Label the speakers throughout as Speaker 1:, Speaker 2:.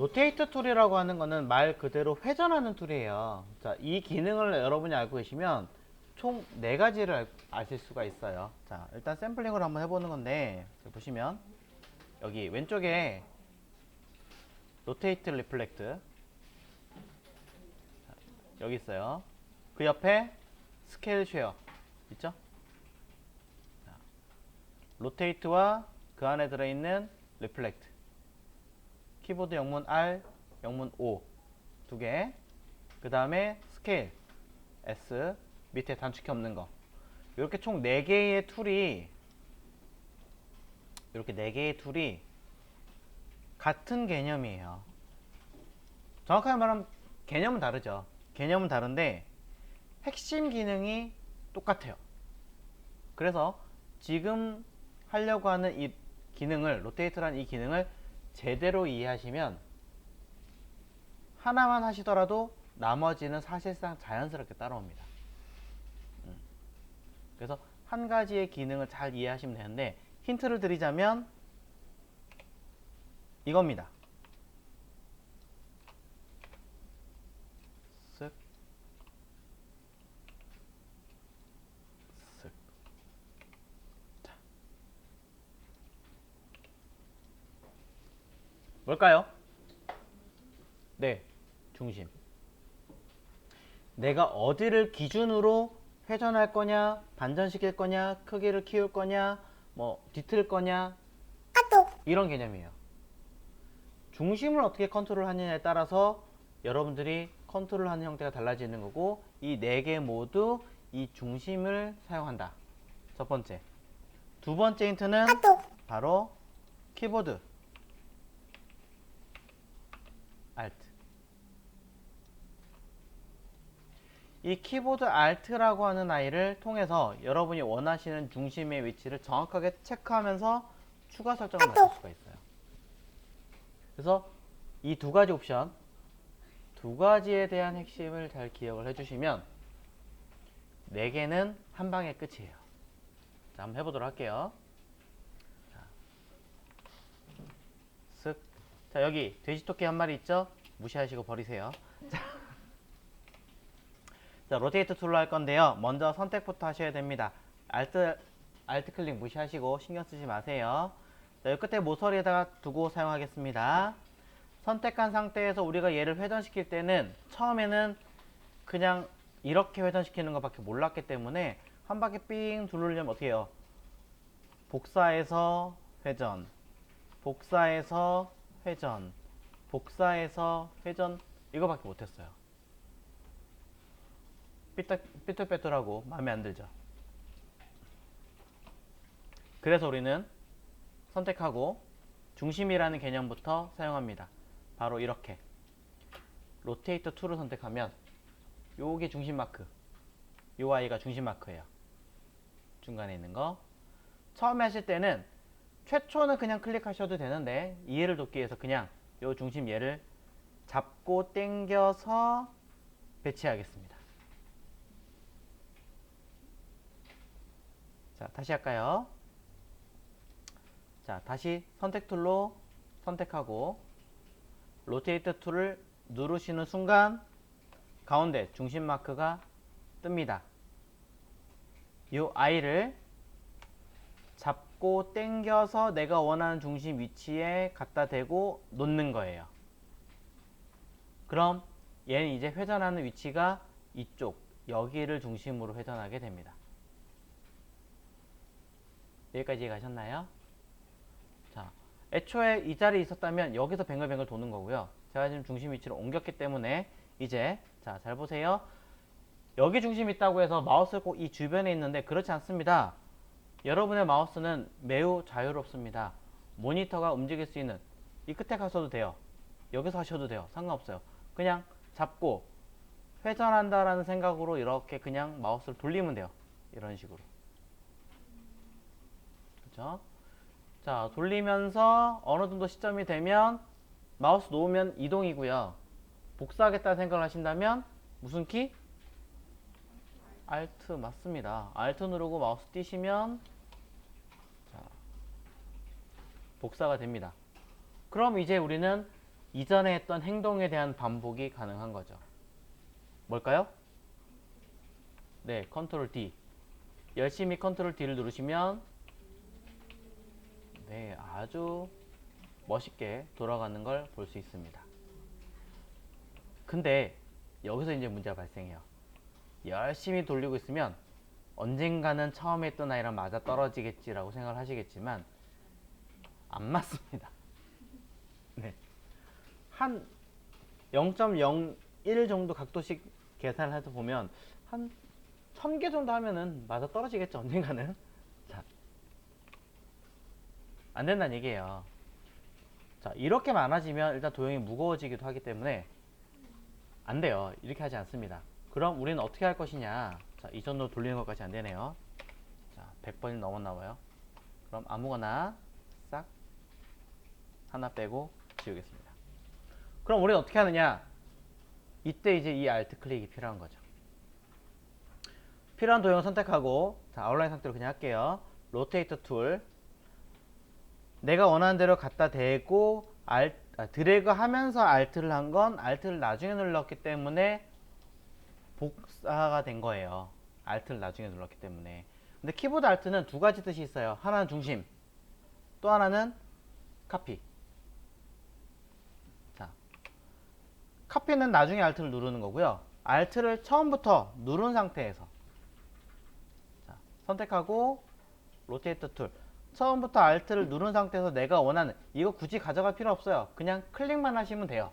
Speaker 1: 로테이트 툴이라고 하는 거는 말 그대로 회전하는 툴이에요. 자, 이 기능을 여러분이 알고 계시면 총 4가지를 아실 수가 있어요. 자, 일단 샘플링을 한번 해보는 건데, 보시면 여기 왼쪽에 로테이트 리플렉트 여기 있어요. 그 옆에 스케일 쉐어 있죠? 자, 로테이트와 그 안에 들어있는 리플렉트, 키보드 영문 R, 영문 O 두 개, 그 다음에 스케일 S, 밑에 단축키 없는 거. 이렇게 총 4개의 툴이 같은 개념이에요. 정확하게 말하면 개념은 다르죠. 개념은 다른데 핵심 기능이 똑같아요. 그래서 지금 하려고 하는 이 기능을, 로테이트라는 이 기능을 제대로 이해하시면 하나만 하시더라도 나머지는 사실상 자연스럽게 따라옵니다. 그래서 한 가지의 기능을 잘 이해하시면 되는데, 힌트를 드리자면 이겁니다. 쓱, 쓱. 자. 뭘까요? 네, 중심. 내가 어디를 기준으로 회전할 거냐, 반전시킬 거냐, 크기를 키울 거냐, 뭐 뒤틀 거냐, 이런 개념이에요. 중심을 어떻게 컨트롤 하느냐에 따라서 여러분들이 컨트롤 하는 형태가 달라지는 거고, 이 4개 모두 이 중심을 사용한다. 첫 번째. 두 번째 힌트는 바로 키보드 Alt. 이 키보드 Alt라고 하는 아이를 통해서 여러분이 원하시는 중심의 위치를 정확하게 체크하면서 추가 설정을 맞출 수가 있어요. 그래서 이 2가지 옵션, 2가지에 대한 핵심을 잘 기억을 해주시면 4개는 한 방에 끝이에요. 자, 한번 해보도록 할게요. 쓱. 자, 여기 돼지토끼 한 마리 있죠? 무시하시고 버리세요. 자, 로테이트 툴로 할 건데요. 먼저 선택부터 하셔야 됩니다. 알트 클릭 무시하시고 신경 쓰지 마세요. 자, 여기 끝에 모서리에다가 두고 사용하겠습니다. 선택한 상태에서 우리가 얘를 회전시킬 때는 처음에는 그냥 이렇게 회전시키는 것밖에 몰랐기 때문에 한 바퀴 삥 두르려면 어떻게 해요? 복사해서 회전, 복사해서 회전, 복사해서 회전, 이거밖에 못했어요. 삐뚤빼뚤하고 마음에 안 들죠? 그래서 우리는 선택하고 중심이라는 개념부터 사용합니다. 바로 이렇게 로테이트 툴을 선택하면 요게 중심 마크, 요 아이가 중심 마크예요. 중간에 있는 거. 처음에 하실 때는 최초는 그냥 클릭하셔도 되는데, 이해를 돕기 위해서 그냥 요 중심 얘를 잡고 당겨서 배치하겠습니다. 자, 다시 할까요? 자, 다시 선택 툴로 선택하고 로테이트 툴을 누르시는 순간 가운데 중심 마크가 뜹니다. 이 아이를 잡고 당겨서 내가 원하는 중심 위치에 갖다 대고 놓는 거예요. 그럼 얘는 이제 회전하는 위치가 이쪽, 여기를 중심으로 회전하게 됩니다. 여기까지 가셨나요? 자, 애초에 이 자리에 있었다면 여기서 뱅글뱅글 도는 거고요. 제가 지금 중심 위치를 옮겼기 때문에 이제, 자, 잘 보세요. 여기 중심이 있다고 해서 마우스를 꼭 이 주변에 있는데 그렇지 않습니다. 여러분의 마우스는 매우 자유롭습니다. 모니터가 움직일 수 있는 이 끝에 가셔도 돼요. 여기서 하셔도 돼요. 상관없어요. 그냥 잡고 회전한다라는 생각으로 이렇게 그냥 마우스를 돌리면 돼요. 이런 식으로. 그렇죠? 자, 돌리면서 어느 정도 시점이 되면 마우스 놓으면 이동이고요. 복사하겠다는 생각을 하신다면 무슨 키? Alt 맞습니다. Alt 누르고 마우스 띄시면 자, 복사가 됩니다. 그럼 이제 우리는 이전에 했던 행동에 대한 반복이 가능한 거죠. 뭘까요? 네, 컨트롤 D. 열심히 컨트롤 D를 누르시면 네, 아주 멋있게 돌아가는 걸 볼 수 있습니다. 근데 여기서 이제 문제가 발생해요. 열심히 돌리고 있으면 언젠가는 처음에 했던 아이랑 맞아 떨어지겠지라고 생각을 하시겠지만 안 맞습니다. 네. 한 0.01 정도 각도씩 계산을 해서 보면 한 1000개 정도 하면은 맞아 떨어지겠죠, 언젠가는. 자, 안 된다는 얘기예요. 자, 이렇게 많아지면 일단 도형이 무거워지기도 하기 때문에 안 돼요. 이렇게 하지 않습니다. 그럼 우리는 어떻게 할 것이냐. 자, 이전으로 돌리는 것까지 안 되네요. 자, 100번이 넘었나 봐요. 그럼 아무거나 싹 하나 빼고 지우겠습니다. 그럼 우리는 어떻게 하느냐. 이때 이제 이 Alt 클릭이 필요한 거죠. 필요한 도형을 선택하고, 자, 아웃라인 상태로 그냥 할게요. 로테이터 툴. 내가 원하는 대로 갖다 대고 드래그 하면서 Alt를 한 건 Alt를 나중에 눌렀기 때문에 복사가 된 거예요. Alt를 나중에 눌렀기 때문에. 근데 키보드 Alt는 두 가지 뜻이 있어요. 하나는 중심, 또 하나는 카피. 자, 카피는 나중에 Alt를 누르는 거고요. Alt를 처음부터 누른 상태에서, 자, 선택하고 로테이터 툴. 처음부터 Alt를 누른 상태에서 내가 원하는, 이거 굳이 가져갈 필요 없어요. 그냥 클릭만 하시면 돼요.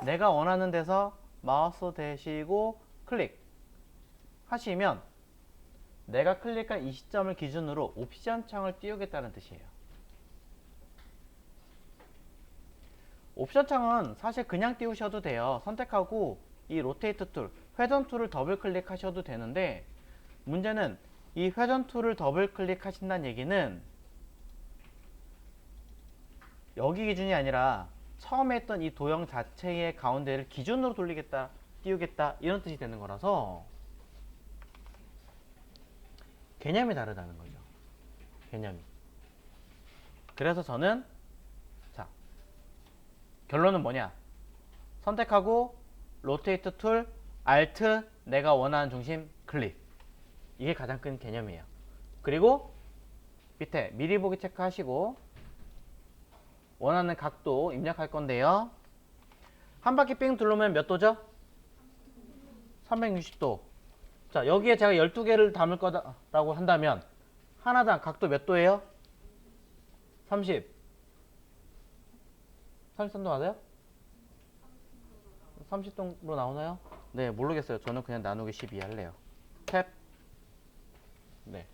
Speaker 1: 내가 원하는 데서 마우스 대시고 클릭 하시면 내가 클릭한 이 시점을 기준으로 옵션 창을 띄우겠다는 뜻이에요. 옵션 창은 사실 그냥 띄우셔도 돼요. 선택하고 이 로테이트 툴, 회전 툴을 더블 클릭하셔도 되는데, 문제는 이 회전 툴을 더블 클릭하신다는 얘기는 여기 기준이 아니라 처음에 했던 이 도형 자체의 가운데를 기준으로 돌리겠다, 띄우겠다, 이런 뜻이 되는 거라서 개념이 다르다는 거죠. 개념이. 그래서 저는, 자, 결론은 뭐냐. 선택하고 로테이트 툴, Alt, 내가 원하는 중심, 클릭. 이게 가장 큰 개념이에요. 그리고 밑에 미리 보기 체크하시고 원하는 각도 입력할 건데요. 한 바퀴 삥 둘러면 몇 도죠? 360도. 자, 여기에 제가 12개를 담을 거라고 한다면 하나당 각도 몇 도예요? 30. 33도 맞아요? 30도로 나오나요? 네, 모르겠어요. 저는 그냥 나누기 12 할래요. 탭. 네.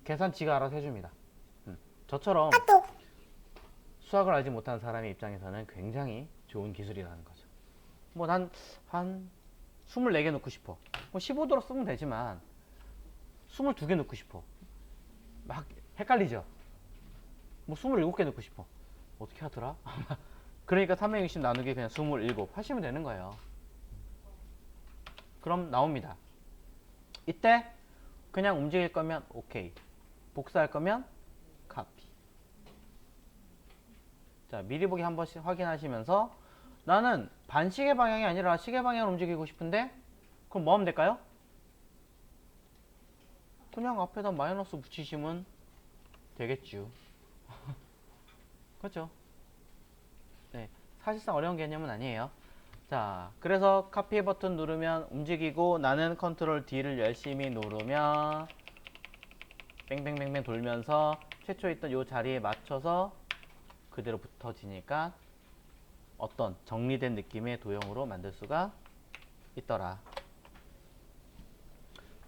Speaker 1: 계산 지가 알아서 해줍니다. 저처럼 수학을 알지 못하는 사람의 입장에서는 굉장히 좋은 기술이라는 거죠. 뭐 난 한 24개 넣고 싶어. 뭐 15도로 쓰면 되지만 22개 넣고 싶어. 막 헷갈리죠. 뭐 27개 넣고 싶어. 어떻게 하더라? 그러니까 360 나누기 그냥 27 하시면 되는 거예요. 그럼 나옵니다. 이때 그냥 움직일 거면 오케이, 복사할 거면 카피. 자, 미리 보기 한 번씩 확인하시면서 나는 반시계 방향이 아니라 시계 방향으로 움직이고 싶은데, 그럼 뭐 하면 될까요? 그냥 앞에다 마이너스 붙이시면 되겠죠. 그렇죠? 네, 사실상 어려운 개념은 아니에요. 자, 그래서 카피 버튼 누르면 움직이고, 나는 컨트롤 D를 열심히 누르면 뺑뺑뺑뺑 돌면서 최초에 있던 이 자리에 맞춰서 그대로 붙어지니까 어떤 정리된 느낌의 도형으로 만들 수가 있더라.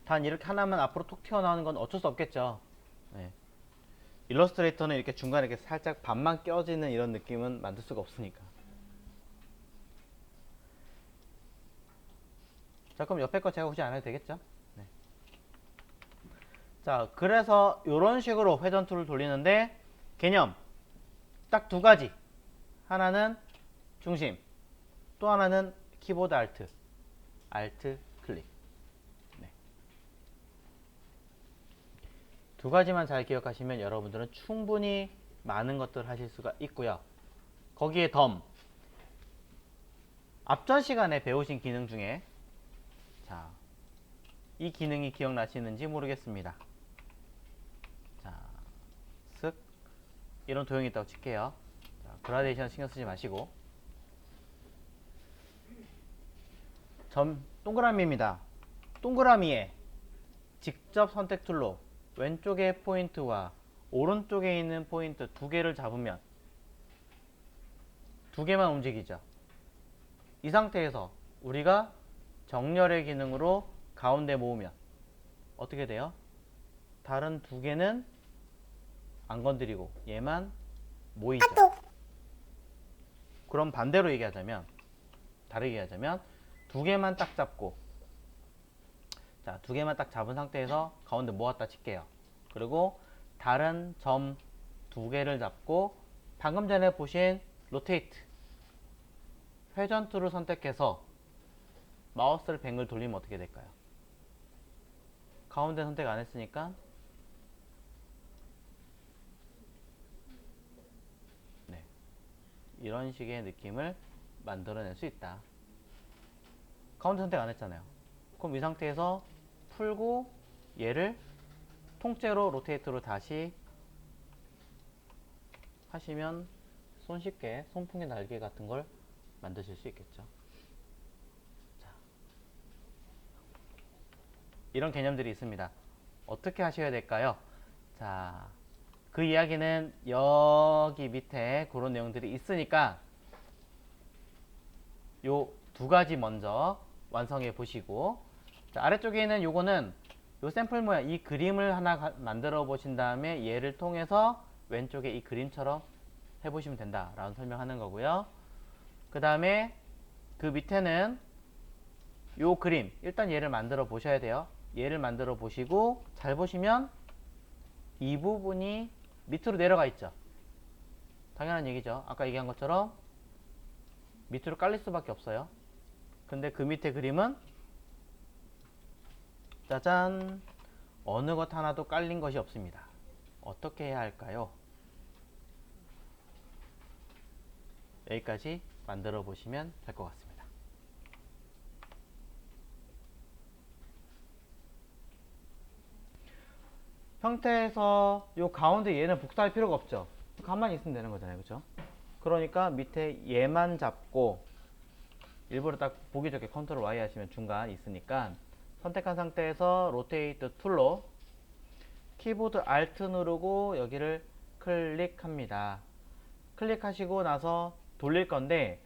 Speaker 1: 단 이렇게 하나만 앞으로 톡 튀어나오는 건 어쩔 수 없겠죠. 네. 일러스트레이터는 이렇게 중간에 이렇게 살짝 반만 껴지는 이런 느낌은 만들 수가 없으니까. 자, 그럼 옆에 거 제가 굳이 안 해도 되겠죠? 네. 자, 그래서 이런 식으로 회전 툴을 돌리는데 개념 딱 두 가지. 하나는 중심, 또 하나는 키보드 Alt 클릭. 네. 두 가지만 잘 기억하시면 여러분들은 충분히 많은 것들을 하실 수가 있고요. 거기에 덤, 앞전 시간에 배우신 기능 중에 자, 이 기능이 기억나시는지 모르겠습니다. 자, 쓱 이런 도형이 있다고 칠게요. 자, 그라데이션 신경 쓰지 마시고 동그라미입니다. 동그라미에 직접 선택 툴로 왼쪽의 포인트와 오른쪽에 있는 포인트 두 개를 잡으면 두 개만 움직이죠. 이 상태에서 우리가 정렬의 기능으로 가운데 모으면 어떻게 돼요? 다른 두 개는 안 건드리고 얘만 모이죠. 그럼 반대로 얘기하자면, 다르게 얘기하자면 두 개만 딱 잡고, 자, 두 개만 딱 잡은 상태에서 가운데 모았다 칠게요. 그리고 다른 점 두 개를 잡고 방금 전에 보신 로테이트 회전 툴을 선택해서 마우스를 100을 돌리면 어떻게 될까요? 가운데 선택 안 했으니까 네, 이런 식의 느낌을 만들어낼 수 있다. 가운데 선택 안 했잖아요. 그럼 이 상태에서 풀고 얘를 통째로 로테이트로 다시 하시면 손쉽게 손풍기 날개 같은 걸 만드실 수 있겠죠. 자, 이런 개념들이 있습니다. 어떻게 하셔야 될까요? 자, 그 이야기는 여기 밑에 그런 내용들이 있으니까 요 두 가지 먼저 완성해 보시고, 자, 아래쪽에 있는 요거는 요 샘플 모양, 이 그림을 하나 만들어 보신 다음에 얘를 통해서 왼쪽에 이 그림처럼 해보시면 된다 라는 설명하는 거고요. 그 다음에 그 밑에는 요 그림, 일단 얘를 만들어 보셔야 돼요. 얘를 만들어 보시고 잘 보시면 이 부분이 밑으로 내려가 있죠. 당연한 얘기죠. 아까 얘기한 것처럼 밑으로 깔릴 수밖에 없어요. 근데 그 밑에 그림은 짜잔, 어느 것 하나도 깔린 것이 없습니다. 어떻게 해야 할까요? 여기까지 만들어 보시면 될 것 같습니다. 형태에서 요 가운데 얘는 복사할 필요가 없죠. 가만히 있으면 되는 거잖아요. 그죠? 그러니까 밑에 얘만 잡고 일부러 딱 보기 좋게 컨트롤 Y 하시면 중간 있으니까 선택한 상태에서 로테이트 툴로 키보드 Alt 누르고 여기를 클릭합니다. 클릭하시고 나서 돌릴 건데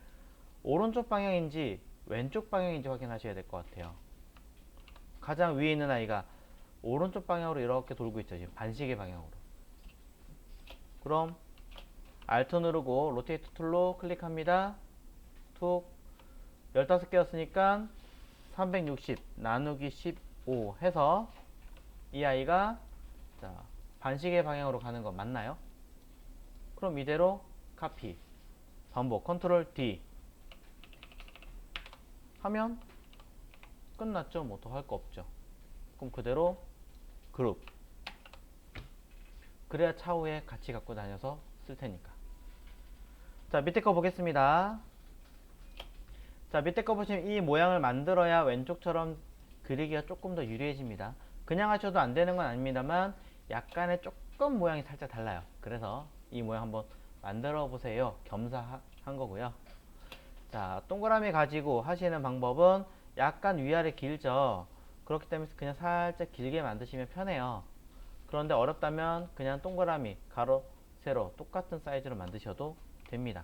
Speaker 1: 오른쪽 방향인지 왼쪽 방향인지 확인하셔야 될 것 같아요. 가장 위에 있는 아이가 오른쪽 방향으로 이렇게 돌고 있죠. 지금 반시계 방향으로. 그럼 Alt 누르고 로테이트 툴로 클릭합니다. 툭 15개였으니까 360 나누기 15 해서 이 아이가 자, 반시계 방향으로 가는 거 맞나요? 그럼 이대로 카피 반복 컨트롤 D 하면 끝났죠. 뭐 더 할 거 없죠. 그럼 그대로 그룹, 그래야 차후에 같이 갖고 다녀서 쓸 테니까. 자, 밑에 거 보겠습니다. 자, 밑에 거 보시면 이 모양을 만들어야 왼쪽처럼 그리기가 조금 더 유리해집니다. 그냥 하셔도 안 되는 건 아닙니다만 약간의 조금 모양이 살짝 달라요. 그래서 이 모양 한번 만들어 보세요. 겸사한 거고요. 자, 동그라미 가지고 하시는 방법은 약간 위아래 길죠. 그렇기 때문에 그냥 살짝 길게 만드시면 편해요. 그런데 어렵다면 그냥 동그라미, 가로, 세로 똑같은 사이즈로 만드셔도 됩니다.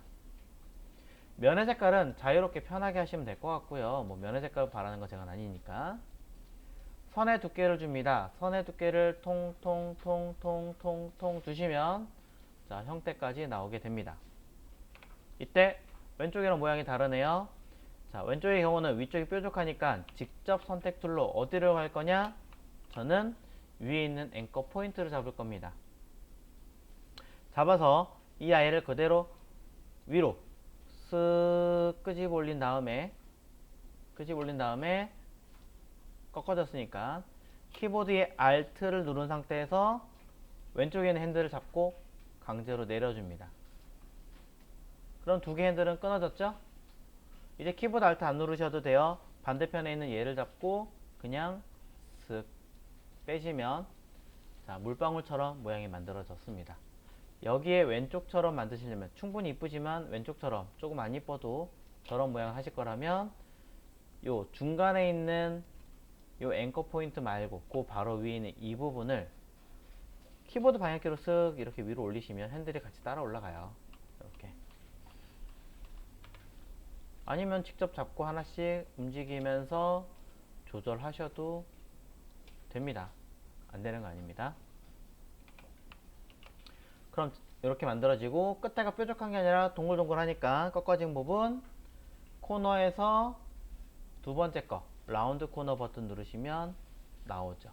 Speaker 1: 면의 색깔은 자유롭게 편하게 하시면 될 것 같고요. 뭐 면의 색깔 바라는 거 제가 아니니까. 선의 두께를 줍니다. 선의 두께를 통통통통통통 주시면 자, 형태까지 나오게 됩니다. 이때 왼쪽이랑 모양이 다르네요. 자, 왼쪽의 경우는 위쪽이 뾰족하니까 직접 선택 툴로 어디로 갈 거냐? 저는 위에 있는 앵커 포인트를 잡을 겁니다. 잡아서 이 아이를 그대로 위로 쓱 끄집어 올린 다음에 꺾어졌으니까 키보드의 Alt를 누른 상태에서 왼쪽에 있는 핸들을 잡고 강제로 내려줍니다. 그럼 두 개 핸들은 끊어졌죠? 이제 키보드 Alt 안 누르셔도 돼요. 반대편에 있는 얘를 잡고 그냥 슥 빼시면 자, 물방울처럼 모양이 만들어졌습니다. 여기에 왼쪽처럼 만드시려면 충분히 이쁘지만 왼쪽처럼 조금 안 이뻐도 저런 모양을 하실 거라면 요 중간에 있는 요 앵커 포인트 말고 그 바로 위에 있는 이 부분을 키보드 방향키로 쓱 이렇게 위로 올리시면 핸들이 같이 따라 올라가요. 이렇게. 아니면 직접 잡고 하나씩 움직이면서 조절하셔도 됩니다. 안 되는 거 아닙니다. 그럼 이렇게 만들어지고 끝에가 뾰족한 게 아니라 동글동글하니까 꺾어진 부분 코너에서 두 번째 거 라운드 코너 버튼 누르시면 나오죠.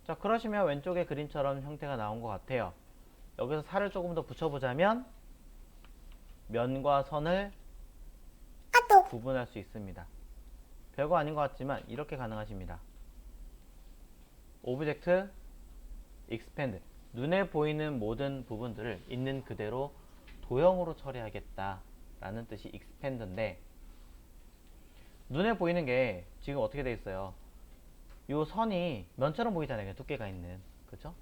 Speaker 1: 자, 그러시면 왼쪽에 그림처럼 형태가 나온 것 같아요. 여기서 살을 조금 더 붙여보자면 면과 선을 구분할 수 있습니다. 별거 아닌 것 같지만 이렇게 가능하십니다. 오브젝트 익스펜드, 눈에 보이는 모든 부분들을 있는 그대로 도형으로 처리하겠다 라는 뜻이 익스펜드인데, 눈에 보이는 게 지금 어떻게 되어 있어요? 요 선이 면처럼 보이잖아요. 두께가 있는, 그죠?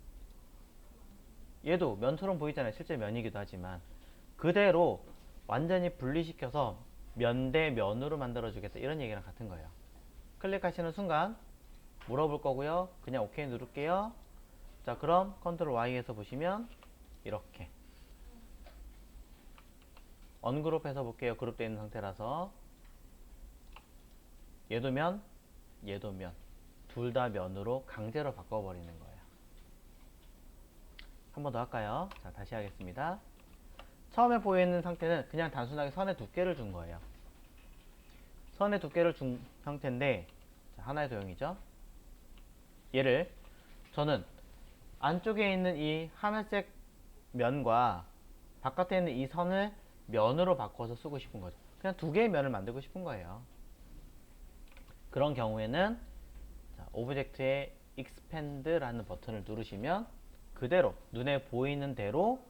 Speaker 1: 얘도 면처럼 보이잖아요. 실제 면이기도 하지만 그대로 완전히 분리시켜서 면 대 면으로 만들어 주겠다, 이런 얘기랑 같은 거예요. 클릭하시는 순간 물어볼 거고요. 그냥 OK 누를게요. 자, 그럼 컨트롤 Y에서 보시면 이렇게 언그룹해서 볼게요. 그룹되어 있는 상태라서 얘도 면, 얘도 면, 둘 다 면으로 강제로 바꿔버리는 거예요. 한 번 더 할까요? 자, 다시 하겠습니다. 처음에 보이는 상태는 그냥 단순하게 선의 두께를 준 거예요. 선의 두께를 준 상태인데, 자, 하나의 도형이죠. 얘를 저는 안쪽에 있는 이 하늘색 면과 바깥에 있는 이 선을 면으로 바꿔서 쓰고 싶은 거죠. 그냥 두 개의 면을 만들고 싶은 거예요. 그런 경우에는 자, 오브젝트의 익스펜드라는 버튼을 누르시면 그대로 눈에 보이는 대로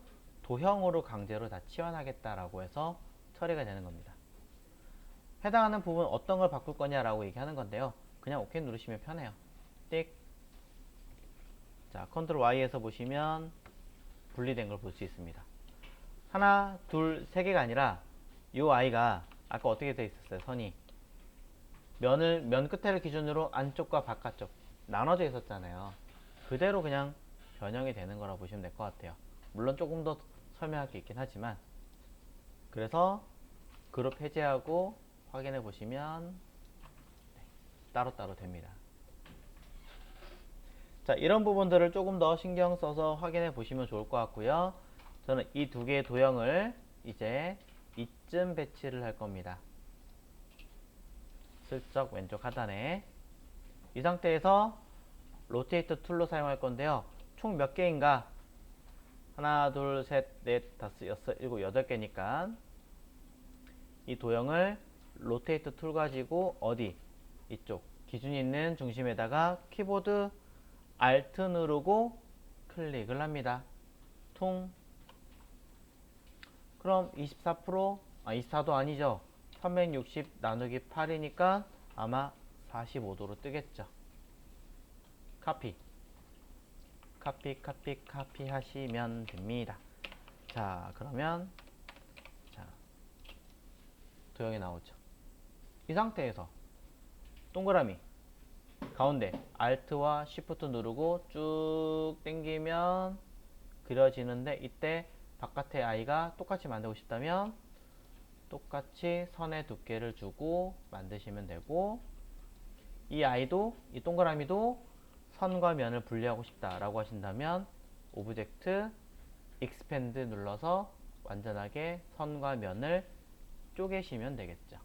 Speaker 1: 도형으로 강제로 다 치환하겠다라고 해서 처리가 되는 겁니다. 해당하는 부분 어떤 걸 바꿀 거냐라고 얘기하는 건데요. 그냥 OK 누르시면 편해요. 띡. 자, 컨트롤 Y에서 보시면 분리된 걸 볼 수 있습니다. 하나, 둘, 세 개가 아니라 이 아이가 아까 어떻게 되어 있었어요? 선이 면 끝을 기준으로 안쪽과 바깥쪽 나눠져 있었잖아요. 그대로 그냥 변형이 되는 거라 보시면 될 것 같아요. 물론 조금 더 설명할 게 있긴 하지만, 그래서 그룹 해제하고 확인해 보시면 네, 따로따로 됩니다. 자, 이런 부분들을 조금 더 신경 써서 확인해 보시면 좋을 것 같고요. 저는 이 두 개의 도형을 이제 이쯤 배치를 할 겁니다. 슬쩍 왼쪽 하단에. 이 상태에서 로테이터 툴로 사용할 건데요. 총 몇 개인가? 하나, 둘, 셋, 넷, 다섯, 여섯, 일곱, 여덟 개니까 이 도형을 로테이터 툴 가지고 어디? 이쪽 기준이 있는 중심에다가 키보드 Alt 누르고 클릭을 합니다. 퉁. 그럼 24%, 24도 아니죠. 360 나누기 8이니까 아마 45도로 뜨겠죠. 카피. 카피 하시면 됩니다. 자, 그러면 자, 도형이 나오죠. 이 상태에서 동그라미 가운데 Alt와 Shift 누르고 쭉 당기면 그려지는데, 이때 바깥의 아이가 똑같이 만들고 싶다면 똑같이 선의 두께를 주고 만드시면 되고, 이 아이도, 이 동그라미도 선과 면을 분리하고 싶다라고 하신다면 오브젝트 익스펜드 눌러서 완전하게 선과 면을 쪼개시면 되겠죠.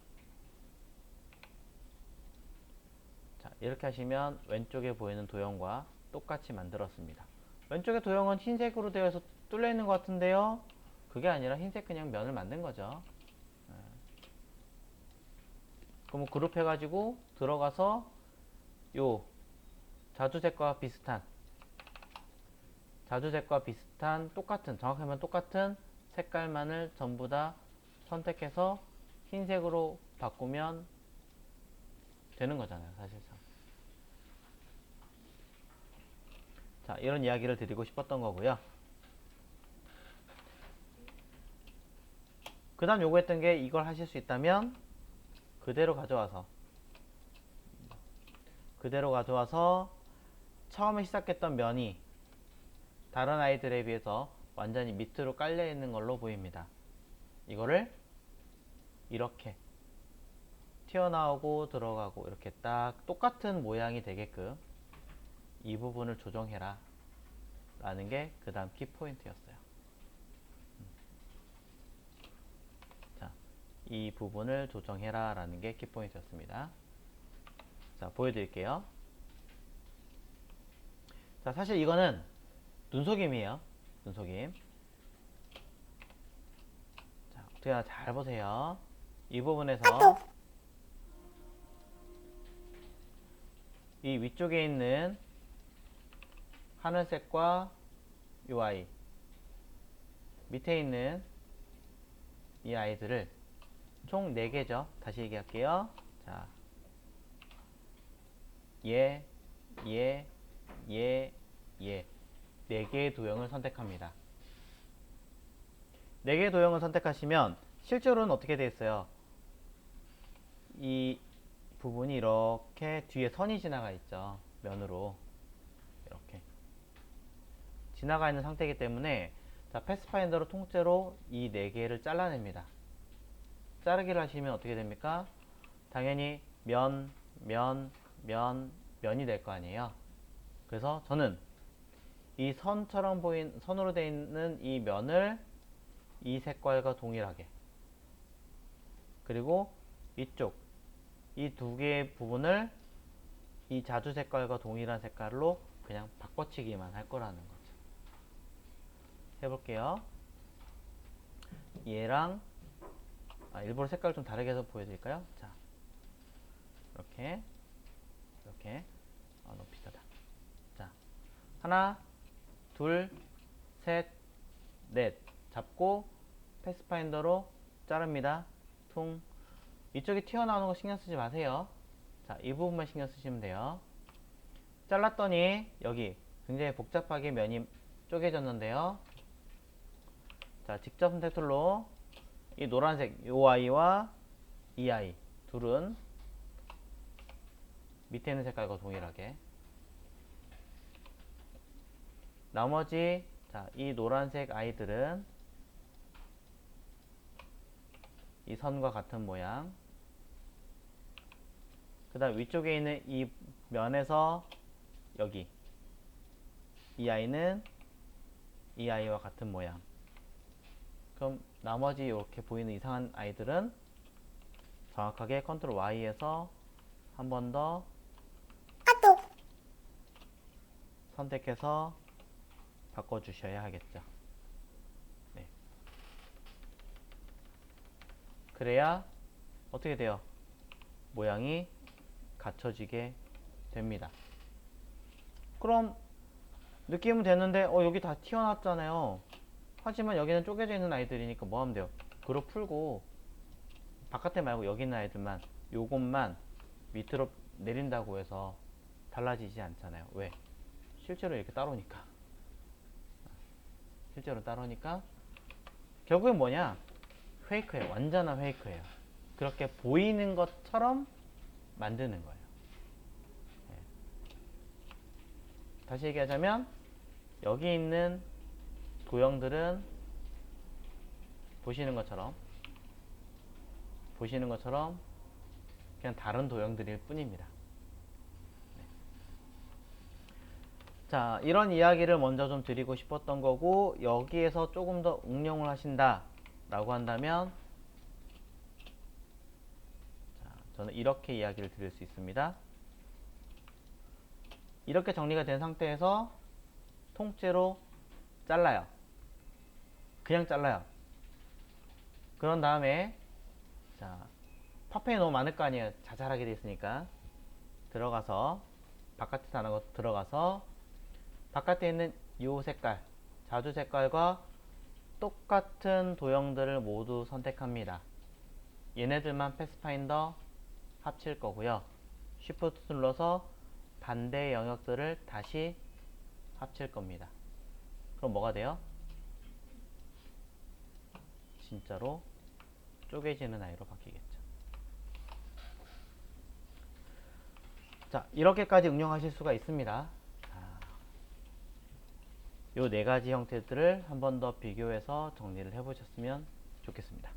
Speaker 1: 자, 이렇게 하시면 왼쪽에 보이는 도형과 똑같이 만들었습니다. 왼쪽의 도형은 흰색으로 되어 있어 뚫려 있는 것 같은데요. 그게 아니라 흰색 그냥 면을 만든 거죠. 그럼 그룹 해가지고 들어가서 요 자주색과 비슷한 자주색과 비슷한 정확하면 똑같은 색깔만을 전부 다 선택해서 흰색으로 바꾸면 되는 거잖아요, 사실상. 자, 이런 이야기를 드리고 싶었던 거고요. 그 다음 요구했던 게 이걸 하실 수 있다면 그대로 가져와서 처음에 시작했던 면이 다른 아이들에 비해서 완전히 밑으로 깔려 있는 걸로 보입니다. 이거를 이렇게 튀어나오고 들어가고 이렇게 딱 똑같은 모양이 되게끔 이 부분을 조정해라 라는 게 그 다음 키포인트였어요. 자, 이 부분을 조정해라 라는 게 키포인트였습니다. 자, 보여드릴게요. 자, 사실 이거는 눈속임이에요. 눈속임. 자, 어떻게 잘 보세요. 이 부분에서 이 위쪽에 있는 하늘색과 이 아이, 밑에 있는 이 아이들을 총 4개죠. 다시 얘기할게요. 자, 얘, 4개의 도형을 선택합니다. 4개의 도형을 선택하시면 실제로는 어떻게 되어 있어요? 이 부분이 이렇게 뒤에 선이 지나가 있죠. 면으로 이렇게 지나가 있는 상태이기 때문에 자, 패스파인더로 통째로 이 4개를 잘라냅니다. 자르기를 하시면 어떻게 됩니까? 당연히 면이 될 거 아니에요. 그래서 저는 이 선으로 되어 있는 이 면을 이 색깔과 동일하게, 그리고 이쪽 이 2개의 부분을 이 자주 색깔과 동일한 색깔로 그냥 바꿔치기만 할 거라는 거죠. 해볼게요. 얘랑 일부러 색깔을 좀 다르게 해서 보여드릴까요? 자, 이렇게 너무 비슷하다. 자, 하나, 둘, 셋, 넷 잡고 패스파인더로 자릅니다. 퉁. 이쪽이 튀어나오는 거 신경 쓰지 마세요. 자, 이 부분만 신경 쓰시면 돼요. 잘랐더니 여기 굉장히 복잡하게 면이 쪼개졌는데요. 자, 직접 선택 툴로 이 노란색 이 아이와 이 아이 둘은 밑에 있는 색깔과 동일하게, 나머지 이 노란색 아이들은 이 선과 같은 모양, 그 다음 위쪽에 있는 이 면에서 여기 이 아이는 이 아이와 같은 모양. 그럼 나머지 이렇게 보이는 이상한 아이들은 정확하게 컨트롤 Y에서 한 번 더 선택해서 바꿔주셔야 하겠죠. 네. 그래야 어떻게 돼요? 모양이 갖춰지게 됩니다. 그럼 느낌은 되는데 여기 다 튀어나왔잖아요. 하지만 여기는 쪼개져 있는 아이들이니까 뭐 하면 돼요? 그룹 풀고 바깥에 말고 여기 있는 아이들만 요것만 밑으로 내린다고 해서 달라지지 않잖아요. 왜? 실제로 이렇게 따로니까. 실제로 따로니까 결국엔 뭐냐? 페이크예요. 완전한 페이크예요. 그렇게 보이는 것처럼 만드는 거예요. 네. 다시 얘기하자면 여기 있는 도형들은 보시는 것처럼 그냥 다른 도형들일 뿐입니다. 네. 자, 이런 이야기를 먼저 좀 드리고 싶었던 거고, 여기에서 조금 더 응용을 하신다 라고 한다면 저는 이렇게 이야기를 드릴 수 있습니다. 이렇게 정리가 된 상태에서 통째로 잘라요. 그냥 잘라요. 그런 다음에 파편이 너무 많을 거 아니에요. 자잘하게 돼 있으니까 들어가서 바깥에 나는 것 들어가서 바깥에 있는 요 색깔, 자주 색깔과 똑같은 도형들을 모두 선택합니다. 얘네들만 패스파인더 합칠 거고요. Shift 눌러서 반대 영역들을 다시 합칠 겁니다. 그럼 뭐가 돼요? 진짜로 쪼개지는 아이로 바뀌겠죠. 자, 이렇게까지 응용하실 수가 있습니다. 요 네 가지 형태들을 한 번 더 비교해서 정리를 해보셨으면 좋겠습니다.